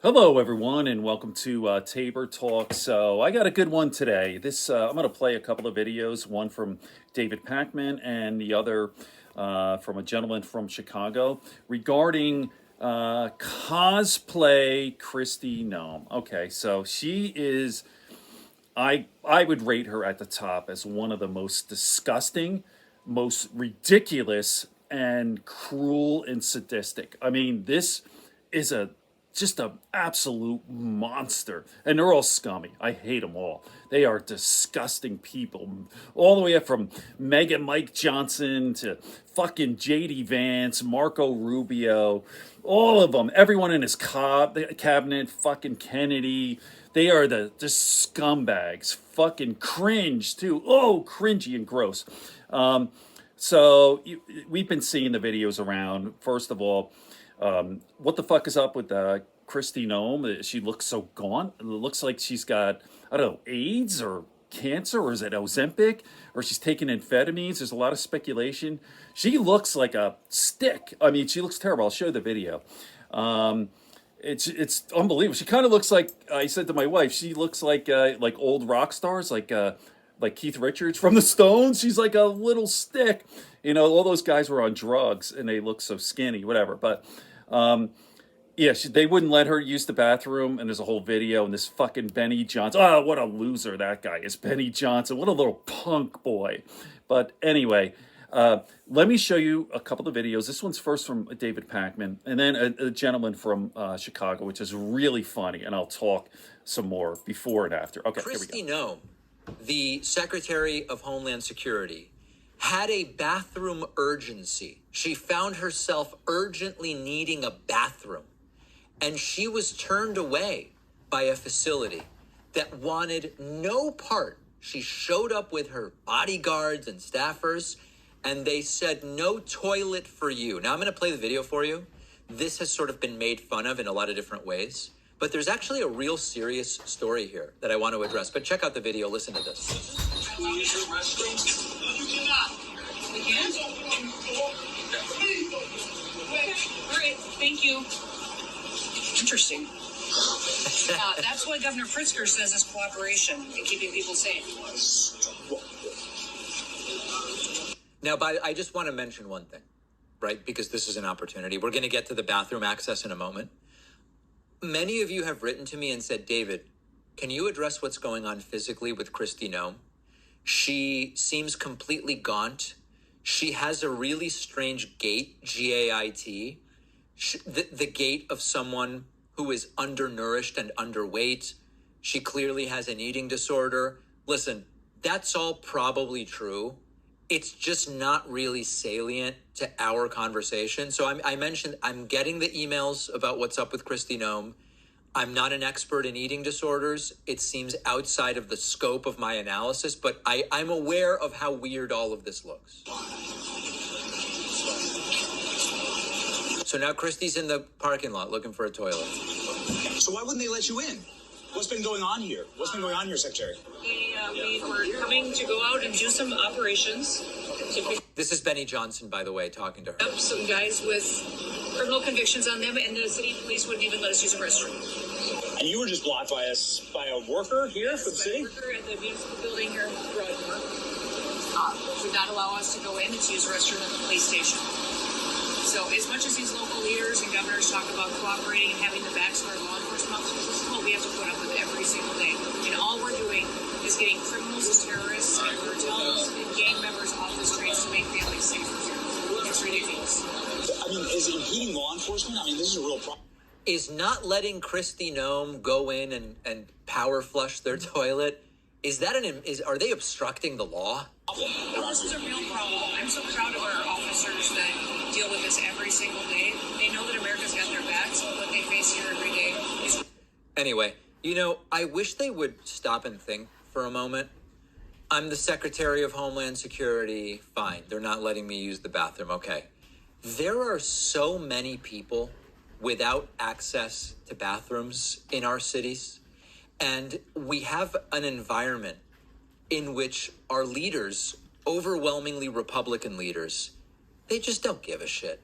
Hello, everyone, and welcome to Tabor Talk. So I got a good one today. I'm going to play a couple of videos. One from David Pakman, and the other from a gentleman from Chicago regarding cosplay Kristi Noem. Okay, so she is. I would rate her at the top as one of the most disgusting, most ridiculous, and cruel and sadistic. I mean, this is a just a absolute monster, and they're all scummy. I hate them all. They are disgusting people, all the way up from Mega Mike Johnson to fucking JD Vance, Marco Rubio, all of them. Everyone in his cabinet, fucking Kennedy. They are the scumbags. Fucking cringe too. Oh, cringy and gross. We've been seeing the videos around. First of all, what the fuck is up with Kristi Noem? She looks so gaunt. It looks like she's got, I don't know, AIDS or cancer, or is it Ozempic, or she's taking amphetamines. There's a lot of speculation. She looks like a stick. I mean, she looks terrible. I'll show you the video. It's unbelievable. She kind of looks like, I said to my wife, she looks like old rock stars, like Keith Richards from the Stones. She's like a little stick. You know, all those guys were on drugs and they look so skinny, whatever. But yeah, they wouldn't let her use the bathroom, and there's a whole video. And this fucking Benny Johnson, oh, what a loser that guy is, Benny Johnson. What a little punk boy. But anyway, let me show you a couple of videos. This one's first from David Pakman, and then a gentleman from Chicago, which is really funny. And I'll talk some more before and after. Okay, Kristi here we go. Noem, the Secretary of Homeland Security, had a bathroom urgency. She found herself urgently needing a bathroom, and she was turned away by a facility that wanted no part. She showed up with her bodyguards and staffers, and they said, no toilet for you. Now I'm going to play the video for you. This has sort of been made fun of in a lot of different ways, but there's actually a real serious story here that I want to address. But check out the video. Listen to this. Can we use your restroom? No, you cannot. We can't? All right, thank you. Interesting. That's what Governor Pritzker says is cooperation in keeping people safe. Now, I just want to mention one thing, right? Because this is an opportunity. We're going to get to the bathroom access in a moment. Many of you have written to me and said, David, can you address what's going on physically with Kristi Noem? She seems completely gaunt. She has a really strange gait, G-A-I-T, the gait of someone who is undernourished and underweight. She clearly has an eating disorder. Listen, that's all probably true. It's just not really salient to our conversation. So I mentioned I'm getting the emails about what's up with Kristi Noem. I'm not an expert in eating disorders. It seems outside of the scope of my analysis, but I'm aware of how weird all of this looks. So now Kristi's in the parking lot looking for a toilet. So why wouldn't they let you in? What's been going on here? What's been going on here, Secretary? We were coming to go out and do some operations to pick This is Benny Johnson, by the way, talking to her. up some guys with criminal convictions on them, and the city police wouldn't even let us use a restroom. And you were just blocked by a worker here for the city? Worker at the municipal building here in Broadmoor would not allow us to go in and to use a restroom at the police station. So as much as these local leaders and governors talk about cooperating and having the backs of our law enforcement officers, this is what we have to put up with every single day. And all we're doing is getting criminals and terrorists and cartels and gang members off the streets to make families safer here. It's ridiculous. I mean, is it impeding law enforcement? I mean, this is a real problem. Is not letting Kristi Noem go in and power flush their toilet, are they obstructing the law? This is a real problem. I'm so proud of our officers that deal with this every single day. They know that America's got their backs, but what they face here every day is... Anyway, I wish they would stop and think for a moment. I'm the Secretary of Homeland Security. Fine, they're not letting me use the bathroom. Okay. There are so many people without access to bathrooms in our cities. And we have an environment in which our leaders, overwhelmingly Republican leaders, they just don't give a shit.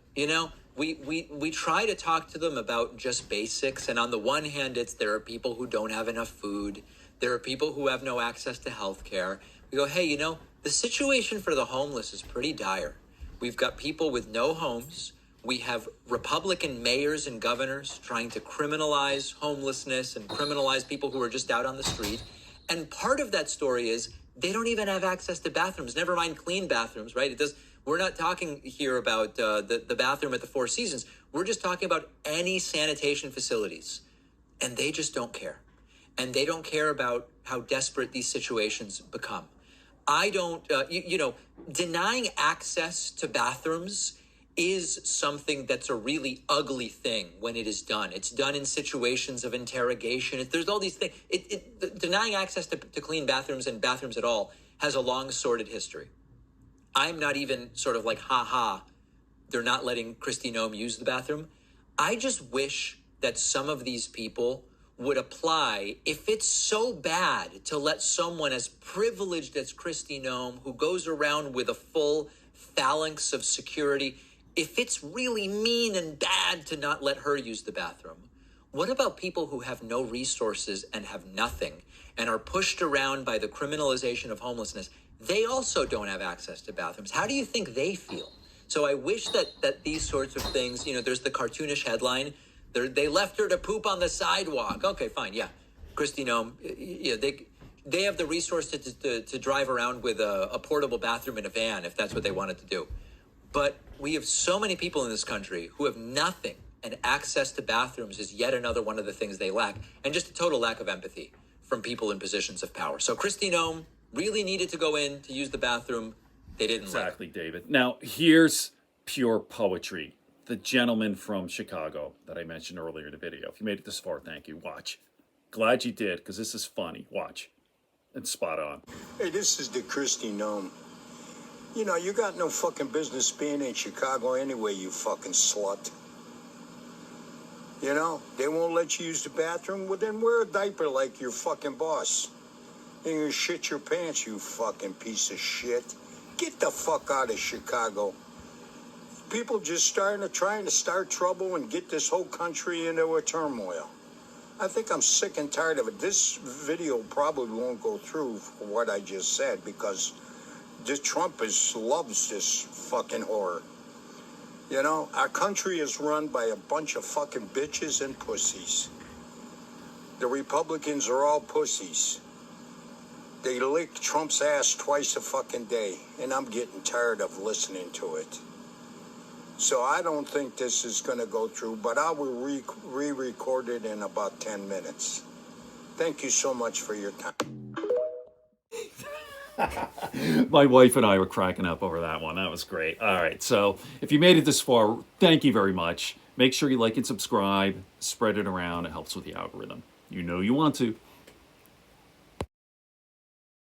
we try to talk to them about just basics. And on the one hand, there are people who don't have enough food. There are people who have no access to health care. We go, hey, the situation for the homeless is pretty dire. We've got people with no homes. We have Republican mayors and governors trying to criminalize homelessness and criminalize people who are just out on the street. And part of that story is they don't even have access to bathrooms, never mind clean bathrooms, right? We're not talking here about the bathroom at the Four Seasons. We're just talking about any sanitation facilities. And they just don't care. And they don't care about how desperate these situations become. I don't, denying access to bathrooms is something that's a really ugly thing when it is done. It's done in situations of interrogation. There's all these things. Denying access to clean bathrooms and bathrooms at all has a long, sordid history. I'm not even sort of like, they're not letting Kristi Noem use the bathroom. I just wish that some of these people would apply, if it's so bad to let someone as privileged as Kristi Noem, who goes around with a full phalanx of security, if it's really mean and bad to not let her use the bathroom, what about people who have no resources and have nothing and are pushed around by the criminalization of homelessness? They also don't have access to bathrooms. How do you think they feel? So I wish that these sorts of things, there's the cartoonish headline, they left her to poop on the sidewalk. Okay, fine, yeah. Kristi Noem, they have the resources to drive around with a portable bathroom in a van if that's what they wanted to do. But we have so many people in this country who have nothing, and access to bathrooms is yet another one of the things they lack, and just a total lack of empathy from people in positions of power. So Kristi Noem really needed to go in to use the bathroom. They didn't. Exactly, David. Now, here's pure poetry. The gentleman from Chicago that I mentioned earlier in the video. If you made it this far, thank you. Watch. Glad you did, because this is funny. Watch. And spot on. Hey, this is the Kristi Noem. You got no fucking business being in Chicago anyway, you fucking slut. They won't let you use the bathroom? Well, then wear a diaper like your fucking boss. And you shit your pants, you fucking piece of shit. Get the fuck out of Chicago. People just trying to start trouble and get this whole country into a turmoil. I think I'm sick and tired of it. This video probably won't go through for what I just said because Trump loves this fucking horror. Our country is run by a bunch of fucking bitches and pussies. The Republicans are all pussies. They lick Trump's ass twice a fucking day, and I'm getting tired of listening to it. So I don't think this is going to go through, but I will re-record it in about 10 minutes. Thank you so much for your time. My wife and I were cracking up over that one. That was great. All right, so if you made it this far, thank you very much. Make sure you like and subscribe. Spread it around. It helps with the algorithm. You know you want to.